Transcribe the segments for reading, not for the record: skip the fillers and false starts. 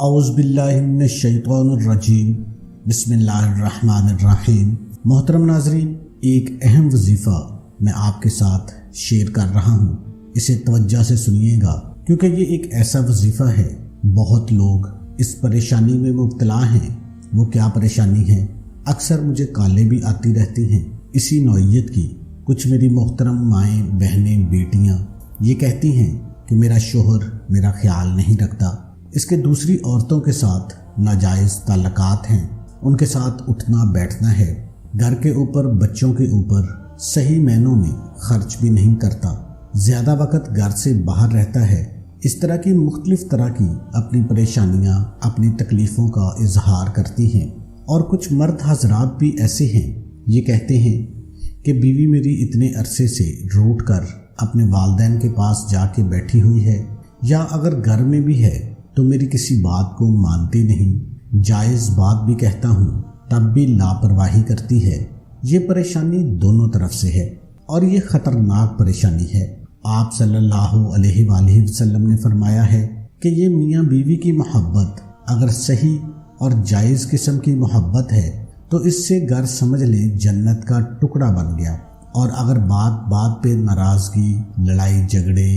اعوذ باللہ من الشیطان الرجیم بسم اللہ الرحمن الرحیم۔ محترم ناظرین، ایک اہم وظیفہ میں آپ کے ساتھ شیئر کر رہا ہوں، اسے توجہ سے سنیے گا کیونکہ یہ ایک ایسا وظیفہ ہے۔ بہت لوگ اس پریشانی میں مبتلا ہیں۔ وہ کیا پریشانی ہے؟ اکثر مجھے کالیں بھی آتی رہتی ہیں اسی نوعیت کی۔ کچھ میری محترم مائیں، بہنیں، بیٹیاں یہ کہتی ہیں کہ میرا شوہر میرا خیال نہیں رکھتا، اس کے دوسری عورتوں کے ساتھ ناجائز تعلقات ہیں، ان کے ساتھ اٹھنا بیٹھنا ہے، گھر کے اوپر بچوں کے اوپر صحیح معنوں میں خرچ بھی نہیں کرتا، زیادہ وقت گھر سے باہر رہتا ہے۔ اس طرح کی مختلف طرح کی اپنی پریشانیاں، اپنی تکلیفوں کا اظہار کرتی ہیں۔ اور کچھ مرد حضرات بھی ایسے ہیں، یہ کہتے ہیں کہ بیوی میری اتنے عرصے سے روٹھ کر اپنے والدین کے پاس جا کے بیٹھی ہوئی ہے، یا اگر گھر میں بھی ہے تو میری کسی بات کو مانتی نہیں، جائز بات بھی کہتا ہوں تب بھی لاپرواہی کرتی ہے۔ یہ پریشانی دونوں طرف سے ہے اور یہ خطرناک پریشانی ہے۔ آپ صلی اللہ علیہ وآلہ وسلم نے فرمایا ہے کہ یہ میاں بیوی کی محبت اگر صحیح اور جائز قسم کی محبت ہے تو اس سے گھر سمجھ لیں جنت کا ٹکڑا بن گیا، اور اگر بات بات پہ ناراضگی، لڑائی جھگڑے،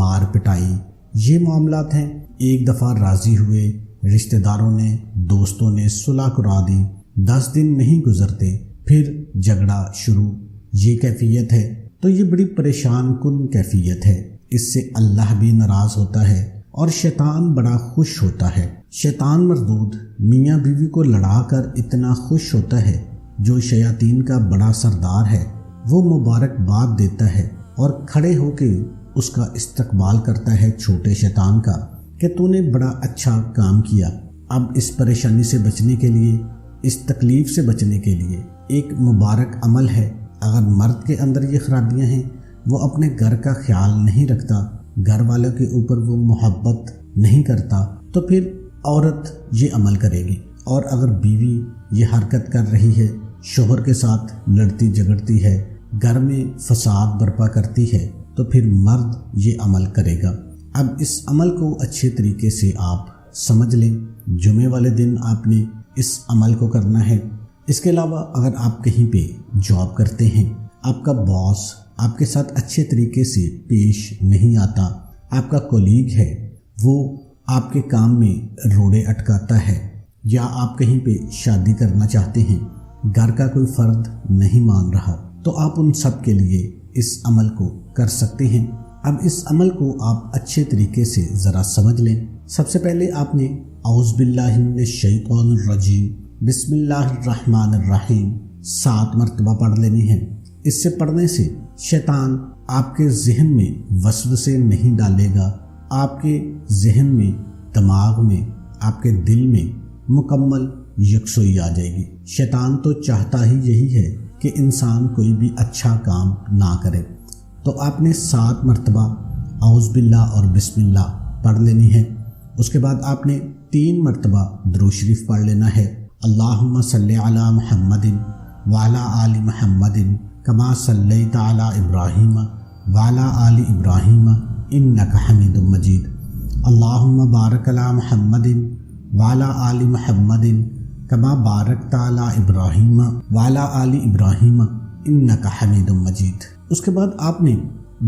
مار پٹائی یہ معاملات ہیں، ایک دفعہ راضی ہوئے، رشتہ داروں نے، دوستوں نے صلح کرا دی، 10 دن نہیں گزرتے پھر جھگڑا شروع، یہ کیفیت ہے تو یہ بڑی پریشان کن کیفیت ہے۔ اس سے اللہ بھی ناراض ہوتا ہے اور شیطان بڑا خوش ہوتا ہے۔ شیطان مردود میاں بیوی کو لڑا کر اتنا خوش ہوتا ہے، جو شیاطین کا بڑا سردار ہے وہ مبارکباد دیتا ہے اور کھڑے ہو کے اس کا استقبال کرتا ہے چھوٹے شیطان کا کہ تو نے بڑا اچھا کام کیا۔ اب اس پریشانی سے بچنے کے لیے، اس تکلیف سے بچنے کے لیے ایک مبارک عمل ہے۔ اگر مرد کے اندر یہ خرابیاں ہیں، وہ اپنے گھر کا خیال نہیں رکھتا، گھر والوں کے اوپر وہ محبت نہیں کرتا، تو پھر عورت یہ عمل کرے گی۔ اور اگر بیوی یہ حرکت کر رہی ہے، شوہر کے ساتھ لڑتی جھگڑتی ہے، گھر میں فساد برپا کرتی ہے، تو پھر مرد یہ عمل کرے گا۔ اب اس عمل کو اچھے طریقے سے آپ سمجھ لیں۔ جمعے والے دن آپ نے اس عمل کو کرنا ہے۔ اس کے علاوہ اگر آپ کہیں پہ جاب کرتے ہیں، آپ کا باس آپ کے ساتھ اچھے طریقے سے پیش نہیں آتا، آپ کا کولیگ ہے وہ آپ کے کام میں روڑے اٹکاتا ہے، یا آپ کہیں پہ شادی کرنا چاہتے ہیں، گھر کا کوئی فرد نہیں مان رہا، تو آپ ان سب کے لیے اس عمل کو کر سکتے ہیں۔ اب اس عمل کو آپ اچھے طریقے سے ذرا سمجھ لیں۔ سب سے پہلے آپ نے اعوذ باللہ من الشیطان الرجیم بسم اللہ الرحمن الرحیم 7 مرتبہ پڑھ لینی ہے۔ اس سے پڑھنے سے شیطان آپ کے ذہن میں وسوسے نہیں ڈالے گا، آپ کے ذہن میں، دماغ میں، آپ کے دل میں مکمل یکسوئی آ جائے گی۔ شیطان تو چاہتا ہی یہی ہے کہ انسان کوئی بھی اچھا کام نہ کرے۔ تو آپ نے 7 مرتبہ اعوذ باللہ اور بسم اللہ پڑھ لینی ہے۔ اس کے بعد آپ نے 3 مرتبہ درود شریف پڑھ لینا ہے۔ اللہم صلی علی محمد وعلی آل محمد کما صلیت علی ابراہیم وعلی آل ابراہیم انک حمید مجید۔ اللہم بارک علی محمد وعلی آل محمد کما بارکت علی ابراہیم وعلی آل ابراہیم انک حمید مجید۔ اس کے بعد آپ نے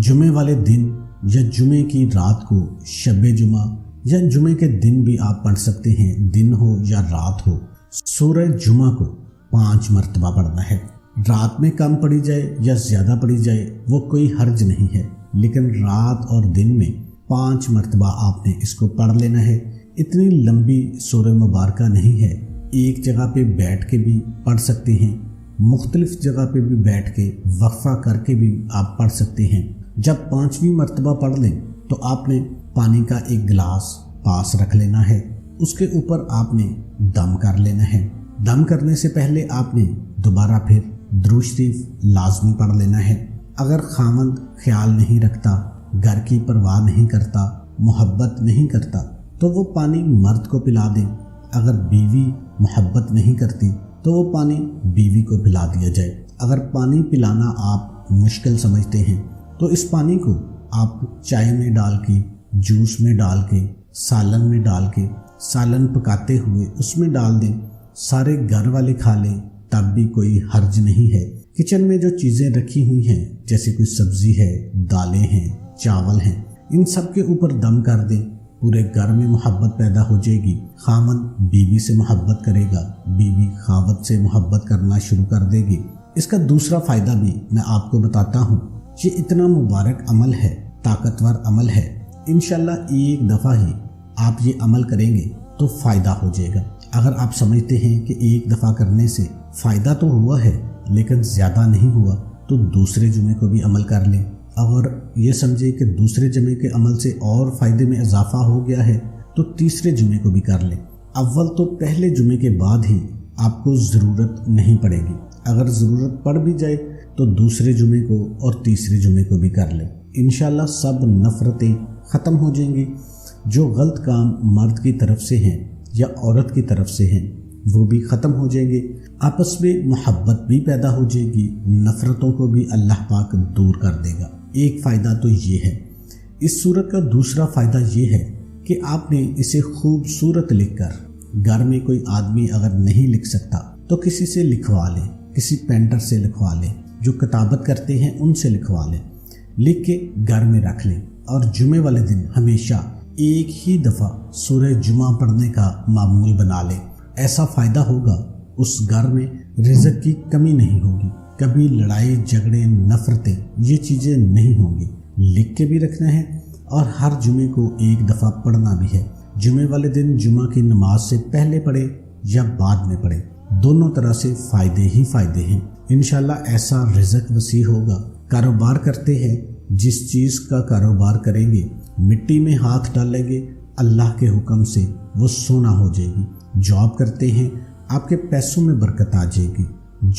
جمعے والے دن یا جمعے کی رات کو، شب جمعہ یا جمعے کے دن بھی آپ پڑھ سکتے ہیں، دن ہو یا رات ہو، سورہ جمعہ کو 5 مرتبہ پڑھنا ہے۔ رات میں کم پڑھی جائے یا زیادہ پڑھی جائے وہ کوئی حرج نہیں ہے، لیکن رات اور دن میں 5 مرتبہ آپ نے اس کو پڑھ لینا ہے۔ اتنی لمبی سورہ مبارکہ نہیں ہے، ایک جگہ پہ بیٹھ کے بھی پڑھ سکتے ہیں، مختلف جگہ پہ بھی بیٹھ کے وقفہ کر کے بھی آپ پڑھ سکتے ہیں۔ جب 5ویں مرتبہ پڑھ لیں تو آپ نے پانی کا ایک گلاس پاس رکھ لینا ہے، اس کے اوپر آپ نے دم کر لینا ہے۔ دم کرنے سے پہلے آپ نے دوبارہ پھر درود شریف لازمی پڑھ لینا ہے۔ اگر خاوند خیال نہیں رکھتا، گھر کی پرواہ نہیں کرتا، محبت نہیں کرتا، تو وہ پانی مرد کو پلا دیں۔ اگر بیوی محبت نہیں کرتی تو وہ پانی بیوی کو پلا دیا جائے۔ اگر پانی پلانا آپ مشکل سمجھتے ہیں تو اس پانی کو آپ چائے میں ڈال کے، جوس میں ڈال کے، سالن میں ڈال کے سالن پکاتے ہوئے اس میں ڈال دیں، سارے گھر والے کھا لیں تب بھی کوئی حرج نہیں ہے۔ کچن میں جو چیزیں رکھی ہوئی ہیں جیسے کوئی سبزی ہے، دالیں ہیں، چاول ہیں، ان سب کے اوپر دم کر دیں، پورے گھر میں محبت پیدا ہو جائے گی۔ خاوند بیوی سے محبت کرے گا، بیوی خاوند سے محبت کرنا شروع کر دے گی۔ اس کا دوسرا فائدہ بھی میں آپ کو بتاتا ہوں۔ یہ اتنا مبارک عمل ہے، طاقتور عمل ہے، انشاءاللہ ایک دفعہ ہی آپ یہ عمل کریں گے تو فائدہ ہو جائے گا۔ اگر آپ سمجھتے ہیں کہ ایک دفعہ کرنے سے فائدہ تو ہوا ہے لیکن زیادہ نہیں ہوا تو دوسرے جمعے کو بھی عمل کر لیں۔ اگر یہ سمجھے کہ دوسرے جمعے کے عمل سے اور فائدے میں اضافہ ہو گیا ہے تو تیسرے جمعے کو بھی کر لیں۔ اول تو پہلے جمعے کے بعد ہی آپ کو ضرورت نہیں پڑے گی، اگر ضرورت پڑ بھی جائے تو دوسرے جمعے کو اور تیسرے جمعے کو بھی کر لیں۔ انشاءاللہ سب نفرتیں ختم ہو جائیں گی۔ جو غلط کام مرد کی طرف سے ہیں یا عورت کی طرف سے ہیں وہ بھی ختم ہو جائیں گے، آپس میں محبت بھی پیدا ہو جائے گی، نفرتوں کو بھی اللہ پاک دور کر دے گا۔ ایک فائدہ تو یہ ہے۔ اس صورت کا دوسرا فائدہ یہ ہے کہ آپ نے اسے خوبصورت لکھ کر، گھر میں کوئی آدمی اگر نہیں لکھ سکتا تو کسی سے لکھوا لیں، کسی پینٹر سے لکھوا لیں، جو کتابت کرتے ہیں ان سے لکھوا لیں، لکھ کے گھر میں رکھ لیں، اور جمعے والے دن ہمیشہ ایک ہی دفعہ سورہ جمعہ پڑھنے کا معمول بنا لیں۔ ایسا فائدہ ہوگا، اس گھر میں رزق کی کمی نہیں ہوگی، کبھی لڑائی جھگڑے نفرتیں یہ چیزیں نہیں ہوں گی۔ لکھ کے بھی رکھنا ہے اور ہر جمعے کو ایک دفعہ پڑھنا بھی ہے۔ جمعے والے دن جمعہ کی نماز سے پہلے پڑھے یا بعد میں پڑھے، دونوں طرح سے فائدے ہی فائدے ہیں۔ انشاءاللہ ایسا رزق وسیع ہوگا۔ کاروبار کرتے ہیں، جس چیز کا کاروبار کریں گے، مٹی میں ہاتھ ڈالیں گے، اللہ کے حکم سے وہ سونا ہو جائے گی۔ جاب کرتے ہیں، آپ کے پیسوں میں برکت آ جائے گی،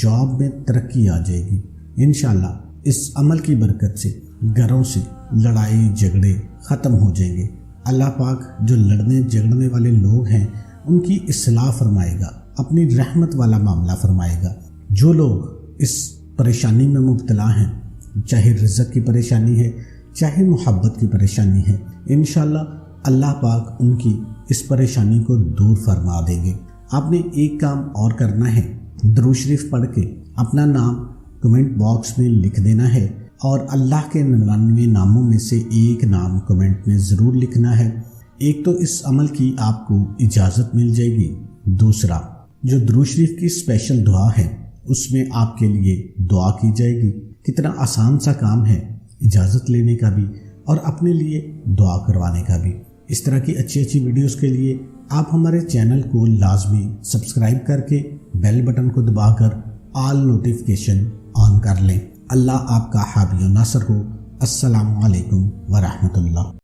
جاب میں ترقی آ جائے گی۔ انشاءاللہ اس عمل کی برکت سے گھروں سے لڑائی جھگڑے ختم ہو جائیں گے۔ اللہ پاک جو لڑنے جھگڑنے والے لوگ ہیں ان کی اصلاح فرمائے گا، اپنی رحمت والا معاملہ فرمائے گا۔ جو لوگ اس پریشانی میں مبتلا ہیں، چاہے رزق کی پریشانی ہے، چاہے محبت کی پریشانی ہے، انشاءاللہ اللہ پاک ان کی اس پریشانی کو دور فرما دیں گے۔ آپ نے ایک کام اور کرنا ہے، درود شریف پڑھ کے اپنا نام کمنٹ باکس میں لکھ دینا ہے، اور اللہ کے 99 ناموں میں سے ایک نام کمنٹ میں ضرور لکھنا ہے۔ ایک تو اس عمل کی آپ کو اجازت مل جائے گی، دوسرا جو درود شریف کی اسپیشل دعا ہے اس میں آپ کے لیے دعا کی جائے گی۔ کتنا آسان سا کام ہے اجازت لینے کا بھی اور اپنے لیے دعا کروانے کا بھی۔ اس طرح کی اچھی ویڈیوز کے لیے آپ ہمارے چینل کو لازمی سبسکرائب کر کے بیل بٹن کو دبا کر آل نوٹیفیکیشن آن کر لیں۔ اللہ آپ کا حامی و ناصر ہو۔ السلام علیکم ورحمۃ اللہ۔